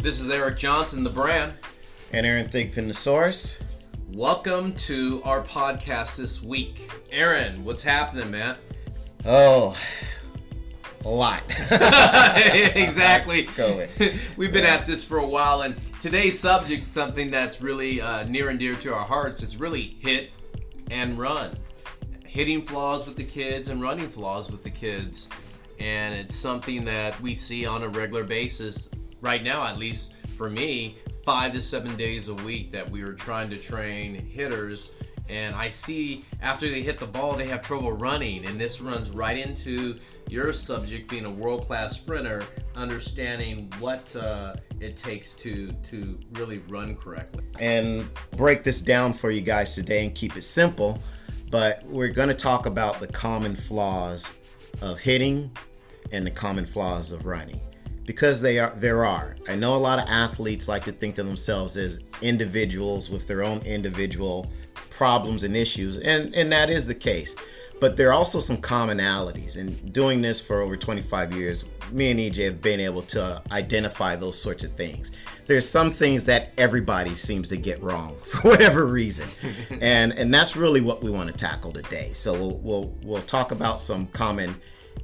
This is Eric Johnson, the brand. And Aaron Thigpen-Thesaurus. Welcome to our podcast this week. Aaron, what's happening, man? Oh, a lot. Exactly. Go ahead. We've been at this for a while, and today's subject is something that's really near and dear to our hearts. It's really hit and run. Hitting flaws with the kids and running flaws with the kids. And it's something that we see on a regular basis right now, at least for me, 5 to 7 days a week that we are trying to train hitters. And I see after they hit the ball, they have trouble running. And this runs right into your subject, being a world-class sprinter, understanding what it takes to really run correctly. And break this down for you guys today and keep it simple. But we're going to talk about the common flaws of hitting and the common flaws of running. Because there are. I know a lot of athletes like to think of themselves as individuals with their own individual problems and issues, and that is the case. But there are also some commonalities. And doing this for over 25 years, me and EJ have been able to identify those sorts of things. There's some things that everybody seems to get wrong for whatever reason. and that's really what we want to tackle today. So we'll talk about some common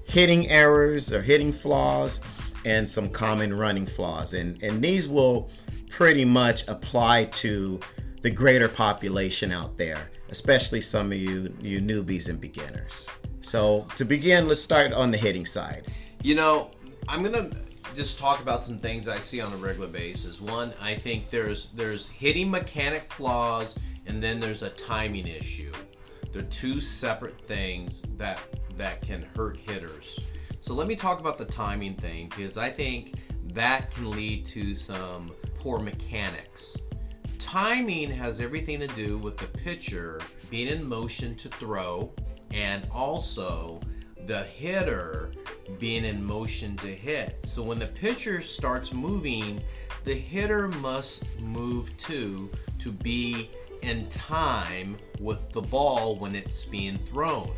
hitting errors or hitting flaws and some common running flaws. And these will pretty much apply to the greater population out there, especially some of you newbies and beginners. So to begin, let's start on the hitting side. You know, I'm going to just talk about some things I see on a regular basis. One, I think there's hitting mechanic flaws, and then there's a timing issue. They're two separate things that can hurt hitters. So let me talk about the timing thing, because I think that can lead to some poor mechanics. Timing has everything to do with the pitcher being in motion to throw, and also the hitter being in motion to hit. So when the pitcher starts moving, the hitter must move to be in time with the ball when it's being thrown.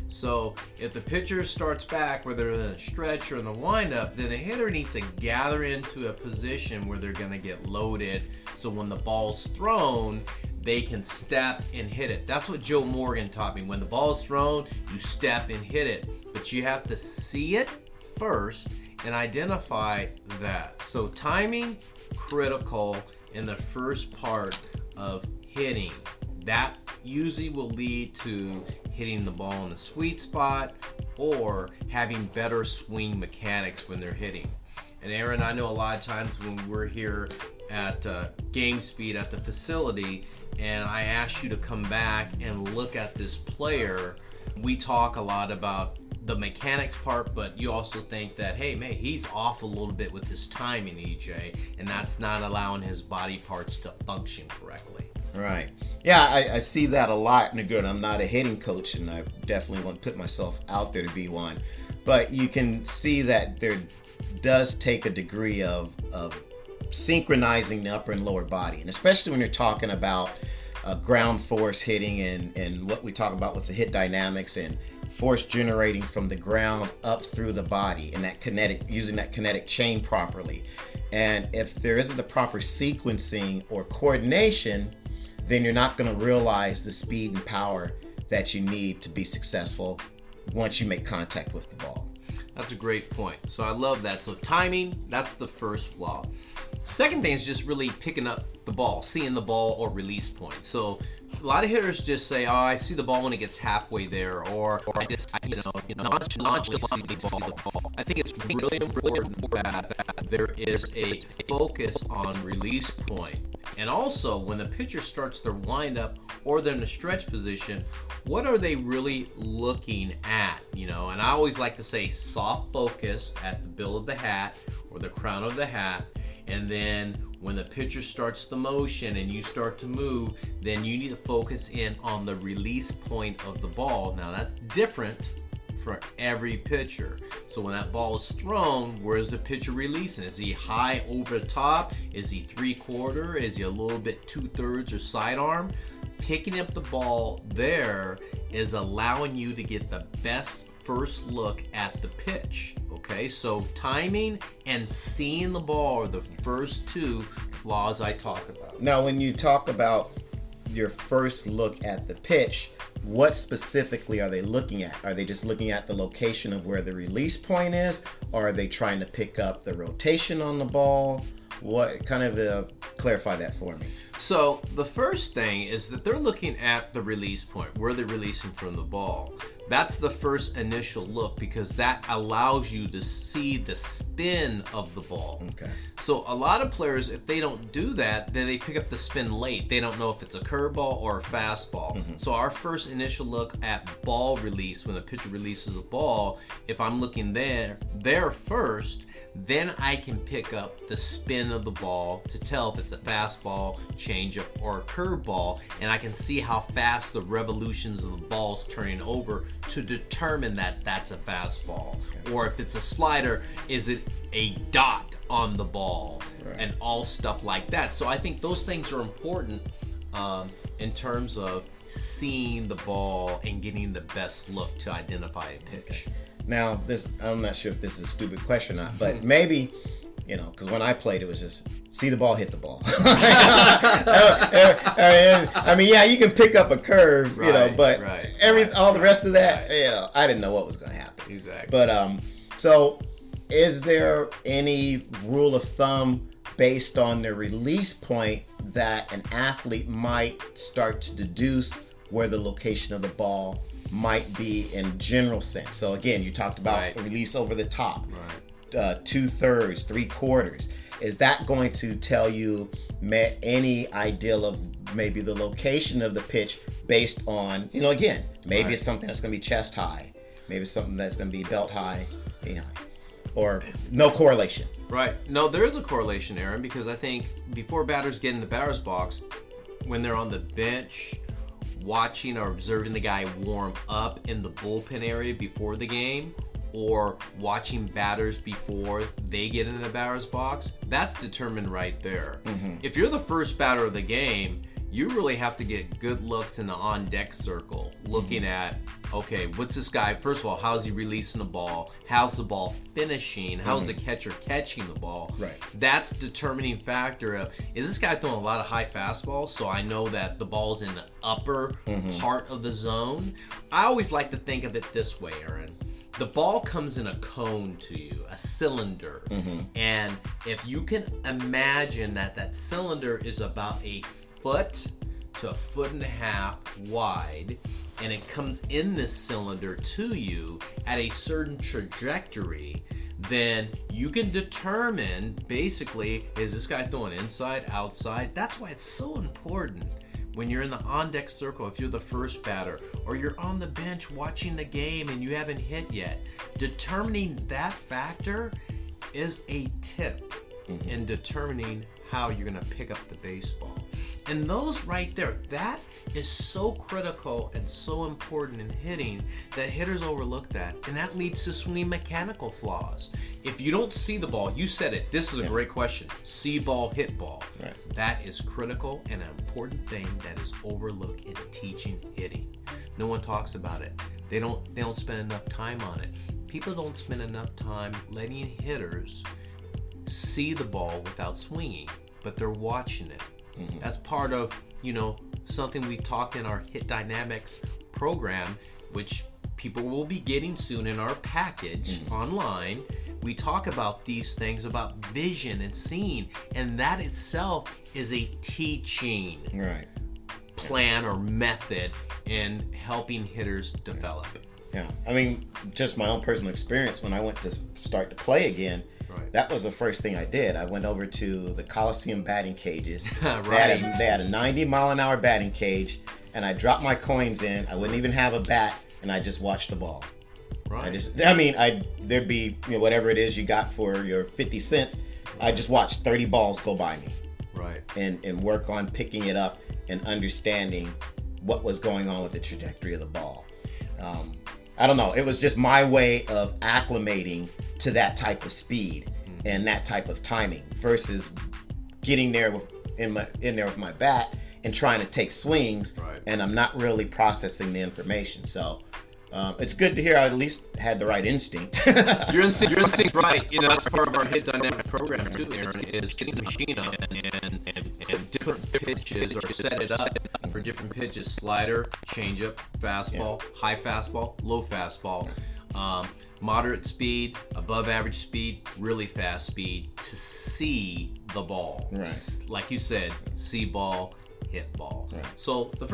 So if the pitcher starts back, whether in a stretch or in the windup, then the hitter needs to gather into a position where they're going to get loaded, so when the ball's thrown, they can step and hit it. That's what Joe Morgan taught me. When the ball's thrown, you step and hit it, but you have to see it first and identify that. So timing, critical in the first part of hitting. That usually will lead to hitting the ball in the sweet spot or having better swing mechanics when they're hitting. And Aaron, I know a lot of times when we're here at Game Speed at the facility and I ask you to come back and look at this player, we talk a lot about the mechanics part, but you also think that, hey, man, he's off a little bit with his timing, EJ, and that's not allowing his body parts to function correctly. Right. Yeah, I see that a lot. And again, I'm not a hitting coach, and I definitely want to put myself out there to be one. But you can see that there does take a degree of synchronizing the upper and lower body. And especially when you're talking about ground force hitting and what we talk about with the hit dynamics and force generating from the ground up through the body, and that using that kinetic chain properly. And if there isn't the proper sequencing or coordination, then you're not going to realize the speed and power that you need to be successful once you make contact with the ball. That's a great point. So I love that. So timing, that's the first flaw. Second thing is just really picking up the ball, seeing the ball or release point. So a lot of hitters just say, oh, I see the ball when it gets halfway there, or I just, nonchalantly see the ball. I think it's really important that there is a focus on release point. And also, when the pitcher starts their windup or they're in a stretch position, what are they really looking at? And I always like to say soft focus at the bill of the hat or the crown of the hat. And then when the pitcher starts the motion and you start to move, then you need to focus in on the release point of the ball. Now that's different for every pitcher. So when that ball is thrown, where is the pitcher releasing? Is he high over the top? Is he 3/4? Is he a little bit 2/3 or sidearm? Picking up the ball there is allowing you to get the best first look at the pitch. Okay, so timing and seeing the ball are the first two flaws I talk about. Now, when you talk about your first look at the pitch, what specifically are they looking at? Are they just looking at the location of where the release point is? Or are they trying to pick up the rotation on the ball? What kind of clarify that for me? So the first thing is that they're looking at the release point, where they're releasing from the ball. That's the first initial look because that allows you to see the spin of the ball. Okay. So a lot of players, if they don't do that, then they pick up the spin late. They don't know if it's a curveball or a fastball. So our first initial look at ball release, when the pitcher releases a ball, if I'm looking there first, then I can pick up the spin of the ball to tell if it's a fastball, changeup, or a curveball, and I can see how fast the revolutions of the ball's turning over to determine that that's a fastball. Or if it's a slider, is it a dot on the ball? Right. And all stuff like that. So I think those things are important in terms of seeing the ball and getting the best look to identify a pitch. Now, I'm not sure if this is a stupid question or not, but maybe, because when I played, it was just see the ball, hit the ball. I mean, yeah, you can pick up a curve, but all the rest of that, I didn't know what was going to happen. Exactly. But so, is there any rule of thumb based on the release point that an athlete might start to deduce where the location of the ball might be in general sense? So again, you talked about a release over the top, 2/3, 3/4. Is that going to tell you any idea of maybe the location of the pitch based on, again, maybe it's something that's going to be chest high, maybe it's something that's going to be belt high, or no correlation? Right. No, there is a correlation, Aaron, because I think before batters get in the batter's box, when they're on the bench, watching or observing the guy warm up in the bullpen area before the game, or watching batters before they get in the batter's box, that's determined right there. If you're the first batter of the game, you really have to get good looks in the on-deck circle, looking at, okay, what's this guy, first of all, how's he releasing the ball? How's the ball finishing? How's the catcher catching the ball? Right. That's determining factor of, is this guy throwing a lot of high fastballs, so I know that the ball's in the upper part of the zone? I always like to think of it this way, Aaron. The ball comes in a cone to you, a cylinder. And if you can imagine that cylinder is about a foot to 1.5 feet wide, and it comes in this cylinder to you at a certain trajectory, then you can determine basically, is this guy throwing inside, outside? That's why it's so important when you're in the on-deck circle, if you're the first batter, or you're on the bench watching the game and you haven't hit yet. Determining that factor is a tip in determining how you're going to pick up the baseball. And those right there, that is so critical and so important in hitting that hitters overlook that. And that leads to swing mechanical flaws. If you don't see the ball, you said it, this is a great question. See ball, hit ball. Right. That is critical and an important thing that is overlooked in teaching hitting. No one talks about it. They don't spend enough time on it. People don't spend enough time letting hitters see the ball without swinging, but they're watching it. That's part of, something we talked in our Hit Dynamics program, which people will be getting soon in our package online. We talk about these things about vision and seeing, and that itself is a teaching plan or method in helping hitters develop. Yeah, I mean, just my own personal experience when I went to start to play again, that was the first thing I did. I went over to the Coliseum batting cages. They had a 90-mile-an-hour batting cage, and I dropped my coins in. I wouldn't even have a bat, and I just watched the ball. There'd be whatever it is you got for your 50 cents. I just watched 30 balls go by me. Right. And work on picking it up and understanding what was going on with the trajectory of the ball. I don't know. It was just my way of acclimating to that type of speed and that type of timing versus getting there in there with my bat and trying to take swings, and I'm not really processing the information. So It's good to hear I at least had the right instinct. Your instinct's right. You know, that's part of our hit dynamic program too, Aaron, is getting the machine up and different pitches, or set it up for different pitches: slider, changeup, fastball, high fastball, low fastball, moderate speed, above average speed, really fast speed, to see the ball. Right. Like you said, see ball, hit ball. Right. So the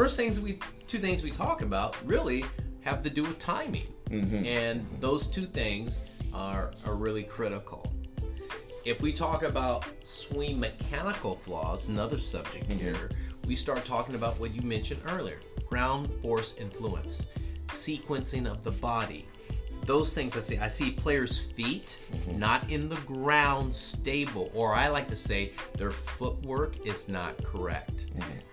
two things we talk about really have to do with timing, and those two things are really critical. If we talk about swing mechanical flaws, another subject here, we start talking about what you mentioned earlier: ground force influence, sequencing of the body. Those things I see players' feet not in the ground stable, or I like to say their footwork is not correct.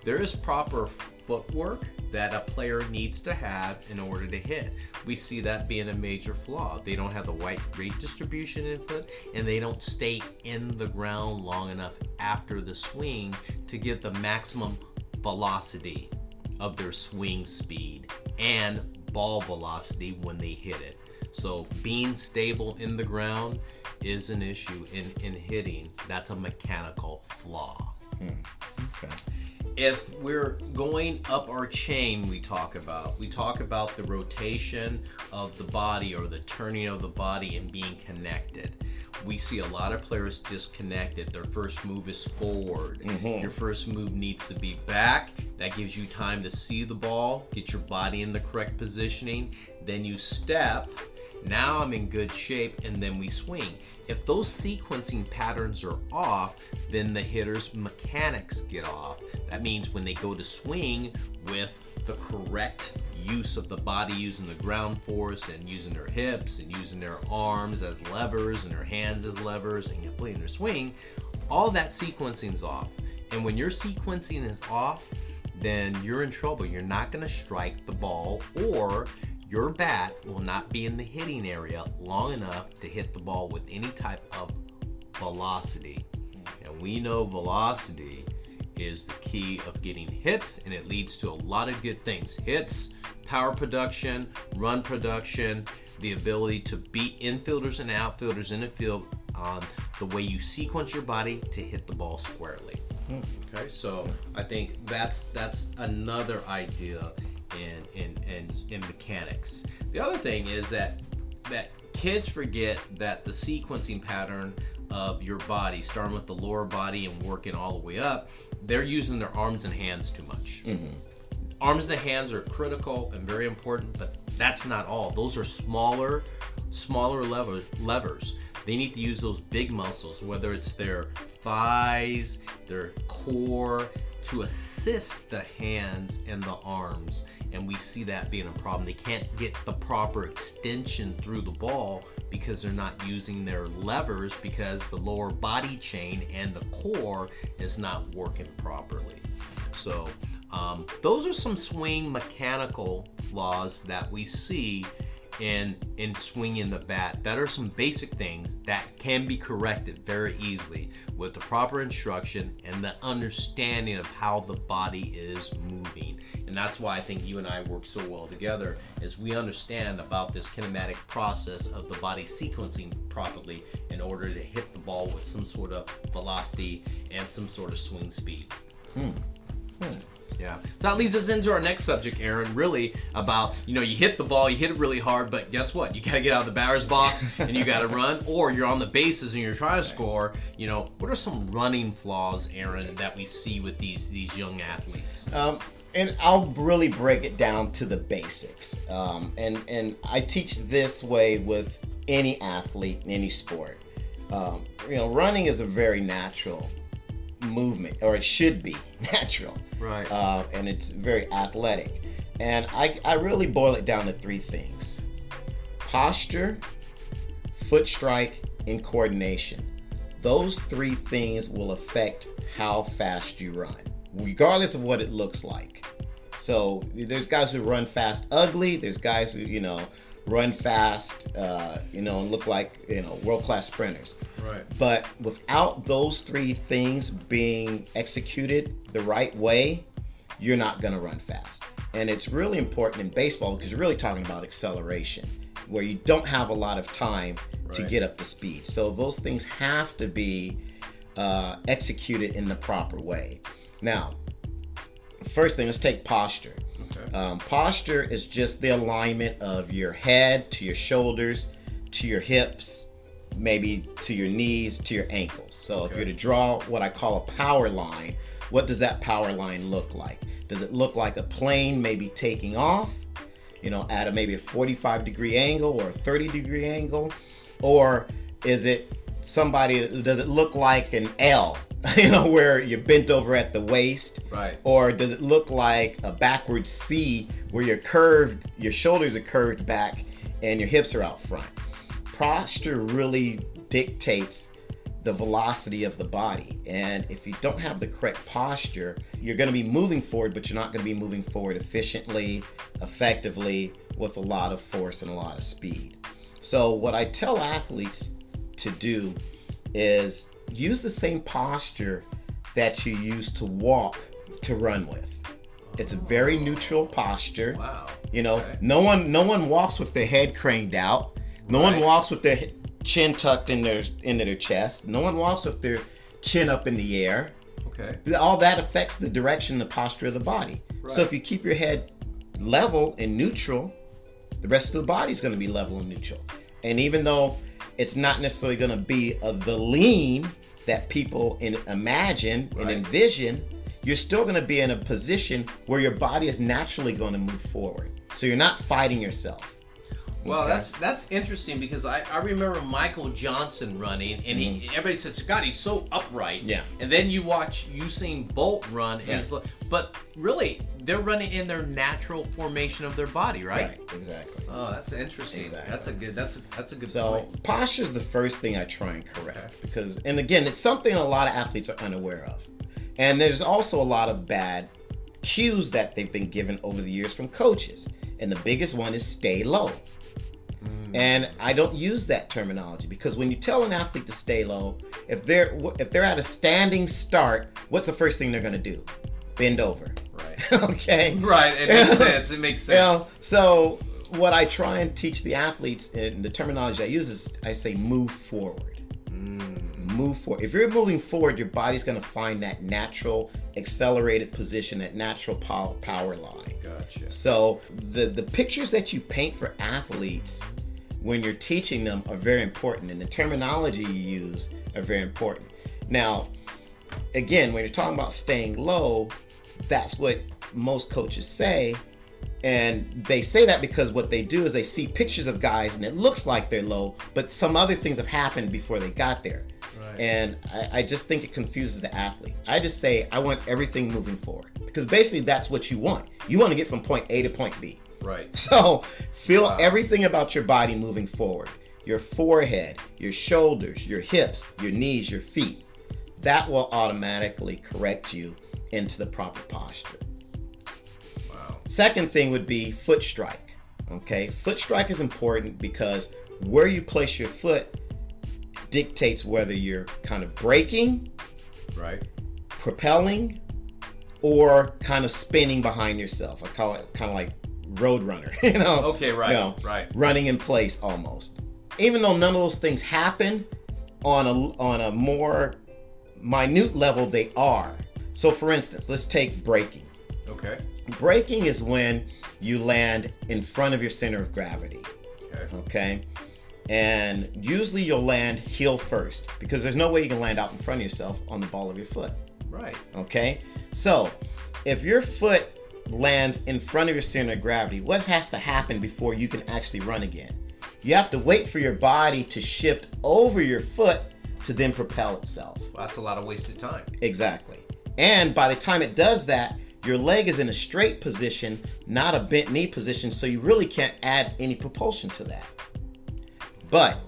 There is proper footwork that a player needs to have in order to hit. We see that being a major flaw. They don't have the right weight distribution in foot, and they don't stay in the ground long enough after the swing to give the maximum velocity of their swing speed and ball velocity when they hit it. So being stable in the ground is an issue in hitting. That's a mechanical flaw. Okay. If we're going up our chain, we talk about the rotation of the body, or the turning of the body, and being connected. We see a lot of players disconnected. Their first move is forward. Your first move needs to be back. That gives you time to see the ball, get your body in the correct positioning. Then you step. Now I'm in good shape, and then we swing. If those sequencing patterns are off, then the hitter's mechanics get off. That means when they go to swing with the correct use of the body, using the ground force and using their hips and using their arms as levers and their hands as levers and completing their swing, all that sequencing's off. And when your sequencing is off, then you're in trouble. You're not going to strike the ball, or your bat will not be in the hitting area long enough to hit the ball with any type of velocity. And we know velocity is the key of getting hits, and it leads to a lot of good things: hits, power production, run production, the ability to beat infielders and outfielders in the field on the way you sequence your body to hit the ball squarely. Okay, so I think that's another idea in mechanics. The other thing is that kids forget that the sequencing pattern of your body, starting with the lower body and working all the way up, they're using their arms and hands too much. Arms and hands are critical and very important, but that's not all. Those are smaller levers. They need to use those big muscles, whether it's their thighs, their core, to assist the hands and the arms. And we see that being a problem. They can't get the proper extension through the ball because they're not using their levers, because the lower body chain and the core is not working properly. So those are some swing mechanical flaws that we see in swinging the bat. That are some basic things that can be corrected very easily with the proper instruction and the understanding of how the body is moving. And that's why I think you and I work so well together, is we understand about this kinematic process of the body sequencing properly in order to hit the ball with some sort of velocity and some sort of swing speed. Yeah. So that leads us into our next subject, Aaron, really about, you hit the ball, you hit it really hard, but guess what? You got to get out of the batter's box and you got to run, or you're on the bases and you're trying to score. What are some running flaws, Aaron, that we see with these young athletes? And I'll really break it down to the basics. And I teach this way with any athlete in any sport. Running is a very natural movement, or it should be natural. Right. And it's very athletic. And I really boil it down to three things: posture, foot strike, and coordination. Those three things will affect how fast you run, regardless of what it looks like. So there's guys who run fast ugly. There's guys who, run fast, and look like, world-class sprinters. Right. But without those three things being executed the right way, you're not going to run fast. And it's really important in baseball because you're really talking about acceleration, where you don't have a lot of time to get up to speed. So those things have to be executed in the proper way. Now, first thing, let's take posture. Okay. Posture is just the alignment of your head to your shoulders, to your hips, maybe to your knees, to your ankles. So if you're to draw what I call a power line, what does that power line look like? Does it look like a plane maybe taking off, at maybe a 45-degree angle or a 30-degree angle? Or is it does it look like an L, where you're bent over at the waist? Right. Or does it look like a backwards C where your shoulders are curved back and your hips are out front? Posture really dictates the velocity of the body. And if you don't have the correct posture, you're going to be moving forward, but you're not going to be moving forward efficiently, effectively, with a lot of force and a lot of speed. So what I tell athletes to do is use the same posture that you use to walk to run with. It's a very neutral posture. Wow. Okay. No one walks with their head craned out. No one walks with their chin tucked into their chest. No one walks with their chin up in the air. Okay. All that affects the direction, the posture of the body. Right. So if you keep your head level and neutral, the rest of the body is going to be level and neutral. And even though it's not necessarily going to be the lean that people imagine and envision, you're still going to be in a position where your body is naturally going to move forward. So you're not fighting yourself. Well, that's interesting because I remember Michael Johnson running, and everybody says, God, he's so upright. Yeah. And then you watch Usain Bolt run, and but really, they're running in their natural formation of their body, right? Right, exactly. Oh, that's interesting. Exactly. That's a good so point. Posture is the first thing I try and correct because, and again, it's something a lot of athletes are unaware of. And there's also a lot of bad cues that they've been given over the years from coaches. And the biggest one is stay low. And I don't use that terminology because when you tell an athlete to stay low, if they're at a standing start, what's the first thing they're going to do? Bend over. Right. Okay. Right. It makes sense. It makes sense. So what I try and teach the athletes, and the terminology I use is I say move forward. Move forward. If you're moving forward, your body's going to find that natural accelerated position, that natural power line. Gotcha. So the pictures that you paint for athletes when you're teaching them are very important, and the terminology you use are very important. Now, again, when you're talking about staying low, that's what most coaches say, and they say that because what they do is they see pictures of guys and it looks like they're low, but some other things have happened before they got there. Right. And I just think it confuses the athlete. I just say I want everything moving forward because basically that's what you want. You want to get from point A to point B. Right. So feel everything about your body moving forward. Your forehead, your shoulders, your hips, your knees, your feet. That will automatically correct you into the proper posture. Wow. Second thing would be foot strike. Okay, foot strike is important because where you place your foot dictates whether you're kind of braking, right, propelling, or kind of spinning behind yourself. I call it kind of like Roadrunner, Okay, right, right. Running in place almost. Even though none of those things happen on a more minute level, they are. So for instance, let's take braking. Okay. Braking is when you land in front of your center of gravity. Okay. And usually you'll land heel first because there's no way you can land out in front of yourself on the ball of your foot. Right. Okay. So if your foot lands in front of your center of gravity, what has to happen before you can actually run again? You have to wait for your body to shift over your foot to then propel itself. Well, that's a lot of wasted time. Exactly. And by the time it does that, your leg is in a straight position, not a bent knee position, so you really can't add any propulsion to that. But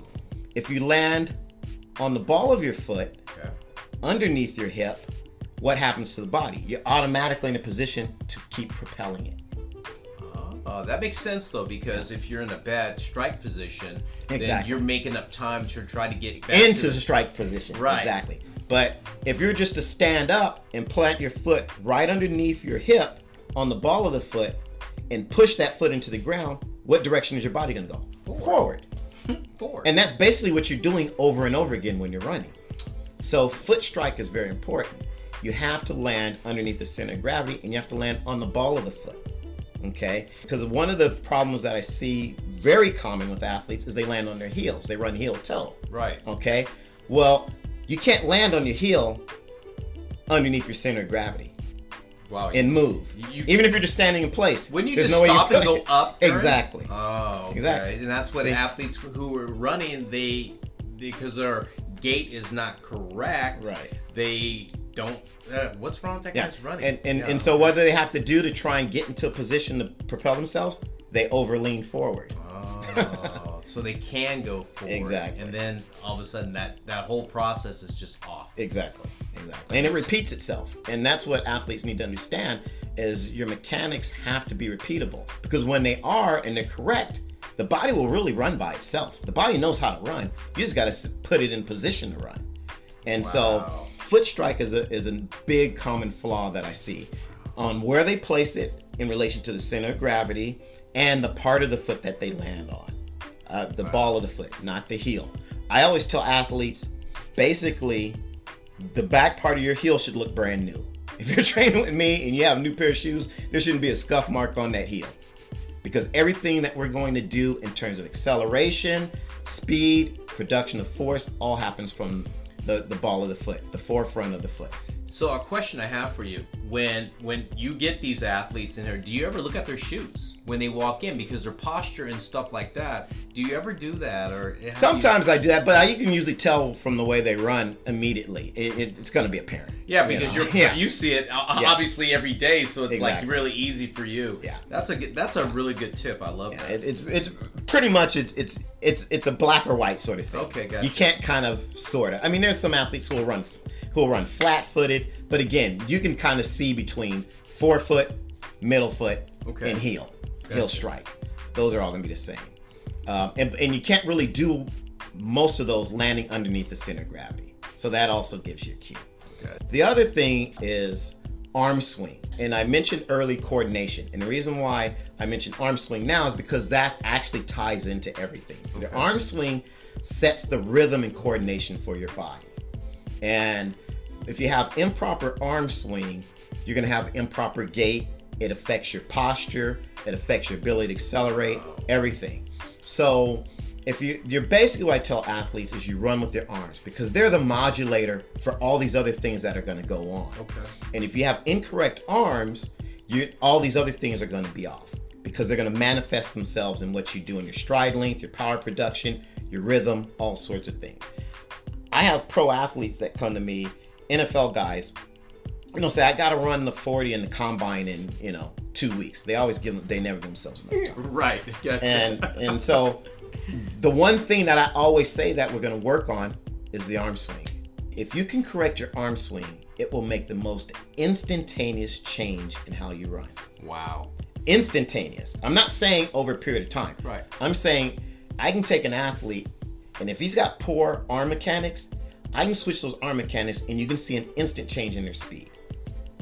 if you land on the ball of your foot, underneath your hip, what happens to the body? You're automatically in a position to keep propelling it. That makes sense though, because if you're in a bad strike position, then you're making up time to try to get back into the strike position. Right. Exactly. But if you're just to stand up and plant your foot right underneath your hip on the ball of the foot, and push that foot into the ground, what direction is your body going to go? Forward. Forward. And that's basically what you're doing over and over again when you're running. So foot strike is very important. You have to land underneath the center of gravity, and you have to land on the ball of the foot. Okay? Because one of the problems that I see very common with athletes is they land on their heels. They run heel toe. Right. Okay? Well, you can't land on your heel underneath your center of gravity. Wow. And move. Even if you're just standing in place. When you there's just no way stop and go up. Turn? Exactly. Oh, okay. Exactly. And that's what athletes who are running, because their gait is not correct, right. They don't. What's wrong with that guy's running? And so what do they have to do to try and get into a position to propel themselves? They overlean forward. Oh, so they can go forward. Exactly. And then all of a sudden that whole process is just off. Exactly. And it repeats itself. And that's what athletes need to understand is your mechanics have to be repeatable. Because when they are and they're correct, the body will really run by itself. The body knows how to run. You just got to put it in position to run. And so foot strike is a big common flaw that I see on where they place it in relation to the center of gravity and the part of the foot that they land on. The ball of the foot, not the heel. I always tell athletes, basically, the back part of your heel should look brand new. If you're training with me and you have a new pair of shoes, there shouldn't be a scuff mark on that heel. Because everything that we're going to do in terms of acceleration, speed, production of force, all happens from the ball of the foot, the forefront of the foot. So a question I have for you, when you get these athletes in here, do you ever look at their shoes when they walk in? Because their posture and stuff like that, do you ever do that? Or sometimes I do that, but you can usually tell from the way they run immediately. It's going to be apparent. Yeah, because you see it obviously every day, so it's like really easy for you. Yeah, that's a really good tip. I love that. It's pretty much it's a black or white sort of thing. Okay, gotcha. You can't kind of sort of. I mean, there's some athletes who will run flat-footed, but again, you can kind of see between forefoot, middle foot, and heel strike. Those are all going to be the same. And you can't really do most of those landing underneath the center of gravity. So that also gives you a cue. Okay. The other thing is arm swing. And I mentioned early coordination. And the reason why I mentioned arm swing now is because that actually ties into everything. Okay. The arm swing sets the rhythm and coordination for your body. And if you have improper arm swing, you're going to have improper gait. It affects your posture. It affects your ability to accelerate, everything. So if you're basically what I tell athletes is you run with your arms because they're the modulator for all these other things that are going to go on. Okay. And if you have incorrect arms, all these other things are going to be off because they're going to manifest themselves in what you do in your stride length, your power production, your rhythm, all sorts of things. I have pro athletes that come to me, NFL guys, say I got to run the 40 and the combine in 2 weeks. They never give themselves enough time. Right. Gotcha. And so the one thing that I always say that we're going to work on is the arm swing. If you can correct your arm swing, it will make the most instantaneous change in how you run. Wow. Instantaneous. I'm not saying over a period of time. Right. I'm saying I can take an athlete, and if he's got poor arm mechanics, I can switch those arm mechanics and you can see an instant change in their speed.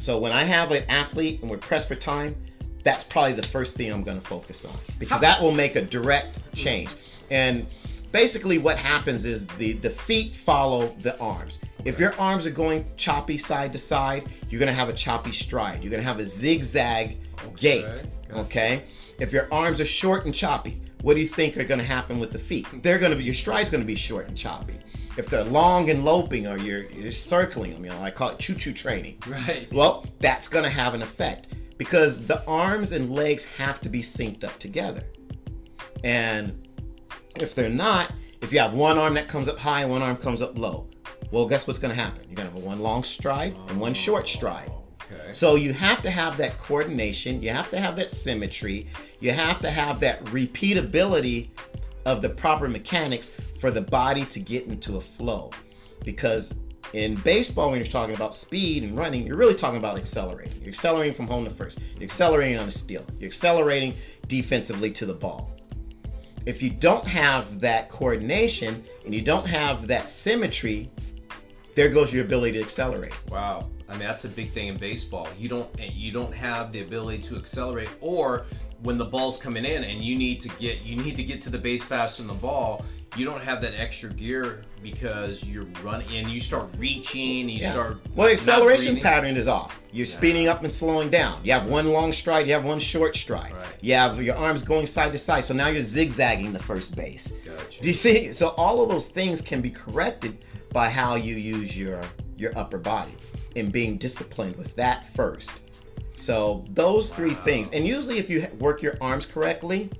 So when I have an athlete and we're pressed for time, that's probably the first thing I'm going to focus on because that will make a direct change. And basically what happens is the feet follow the arms. If your arms are going choppy side to side, you're going to have a choppy stride. You're going to have a zigzag gait. Okay? If your arms are short and choppy, what do you think are going to happen with the feet? Your stride's going to be short and choppy. If they're long and loping or you're circling them, I call it choo-choo training. Right. Well, that's going to have an effect because the arms and legs have to be synced up together. And if they're not, if you have one arm that comes up high and one arm comes up low, well, guess what's going to happen? You're going to have one long stride and one short stride. Okay. So you have to have that coordination. You have to have that symmetry. You have to have that repeatability of the proper mechanics for the body to get into a flow. Because in baseball, when you're talking about speed and running, you're really talking about accelerating. You're accelerating from home to first. You're accelerating on a steal. You're accelerating defensively to the ball. If you don't have that coordination and you don't have that symmetry, there goes your ability to accelerate. Wow. I mean, that's a big thing in baseball. You don't have the ability to accelerate, or when the ball's coming in and you need to get to the base faster than the ball, you don't have that extra gear because you're running and you start reaching, you start. Well, the acceleration pattern is off. You're speeding up and slowing down. You have one long stride, you have one short stride. Right. You have your arms going side to side, so now you're zigzagging the first base. Gotcha. Do you see? So all of those things can be corrected by how you use your upper body and being disciplined with that first. So those three things, and usually if you work your arms correctly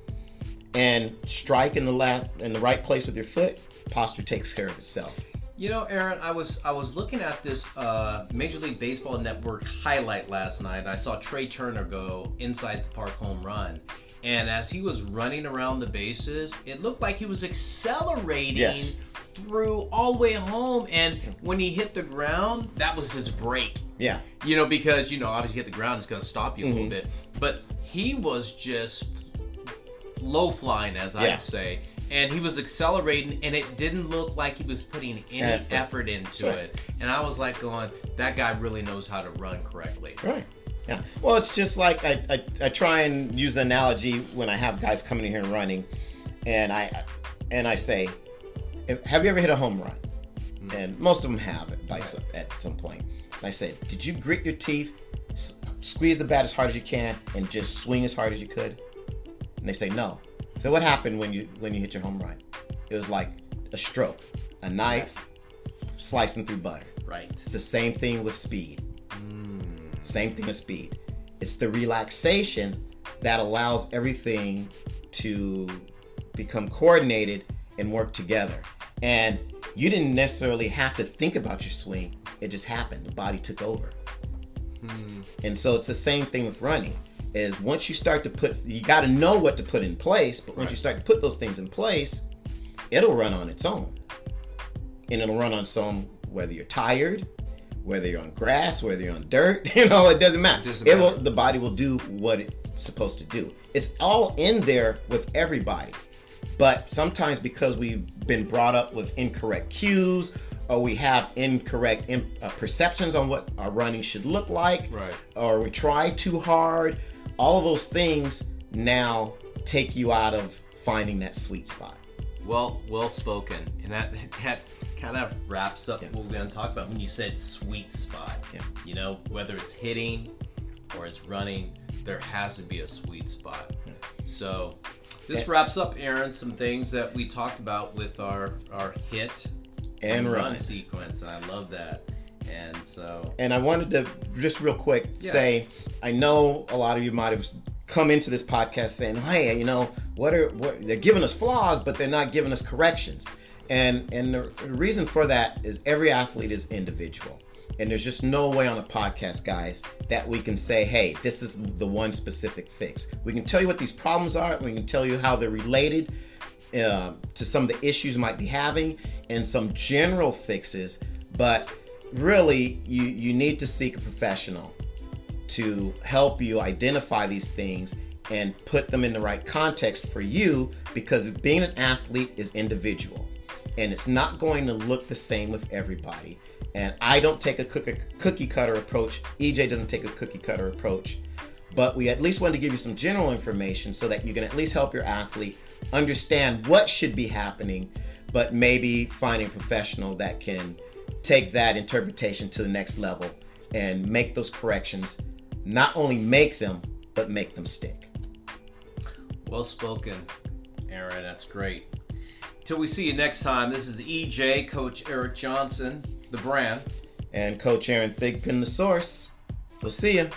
and strike in the right place with your foot, posture takes care of itself. You know, Aaron, I was looking at this Major League Baseball Network highlight last night, and I saw Trey Turner go inside the park home run. And as he was running around the bases, it looked like he was accelerating through all the way home. And when he hit the ground, that was his break. Yeah. You know, because, obviously hit the ground, it's going to stop you a little bit. But he was just low flying, as I would say. And he was accelerating, and it didn't look like he was putting any effort into it. And I was like going, that guy really knows how to run correctly. Right. Yeah. Well, it's just like I try and use the analogy when I have guys coming in here and running, and I say, have you ever hit a home run? And most of them have it at some point. And I said, did you grit your teeth, squeeze the bat as hard as you can, and just swing as hard as you could? And they say no. So what happened when you hit your home run? It was like a stroke, a knife slicing through butter. Right. It's the same thing with speed. Same thing with speed. It's the relaxation that allows everything to become coordinated and work together. And you didn't necessarily have to think about your swing. It just happened. The body took over. And so it's the same thing with running. Is once you start to you got to know what to put in place, but once you start to put those things in place, it'll run on its own. And it'll run on its own whether you're tired, whether you're on grass, whether you're on dirt, it doesn't matter. The body will do what it's supposed to do. It's all in there with everybody. But sometimes because we've been brought up with incorrect cues, or we have incorrect perceptions on what our running should look like, or we try too hard, all of those things now take you out of finding that sweet spot. Well spoken. And that kind of wraps up what we're going to talk about when you said sweet spot. Yeah. Whether it's hitting or it's running, there has to be a sweet spot. Yeah. So this wraps up, Aaron, some things that we talked about with our hit and run sequence. And I love that. And I wanted to just real quick say, I know a lot of you might have come into this podcast saying, hey, what they're giving us flaws, but they're not giving us corrections. And the reason for that is every athlete is individual. And there's just no way on a podcast, guys, that we can say, hey, this is the one specific fix. We can tell you what these problems are. We can tell you how they're related to some of the issues you might be having and some general fixes. But really, you need to seek a professional to help you identify these things and put them in the right context for you, because being an athlete is individual and it's not going to look the same with everybody. And I don't take a cookie cutter approach. EJ doesn't take a cookie cutter approach, but we at least want to give you some general information so that you can at least help your athlete understand what should be happening, but maybe finding a professional that can take that interpretation to the next level and make those corrections, not only make them, but make them stick. Well spoken, Aaron. That's great. Till we see you next time, this is EJ, Coach Eric Johnson, the brand. And Coach Aaron Thigpen, the source. We'll see you.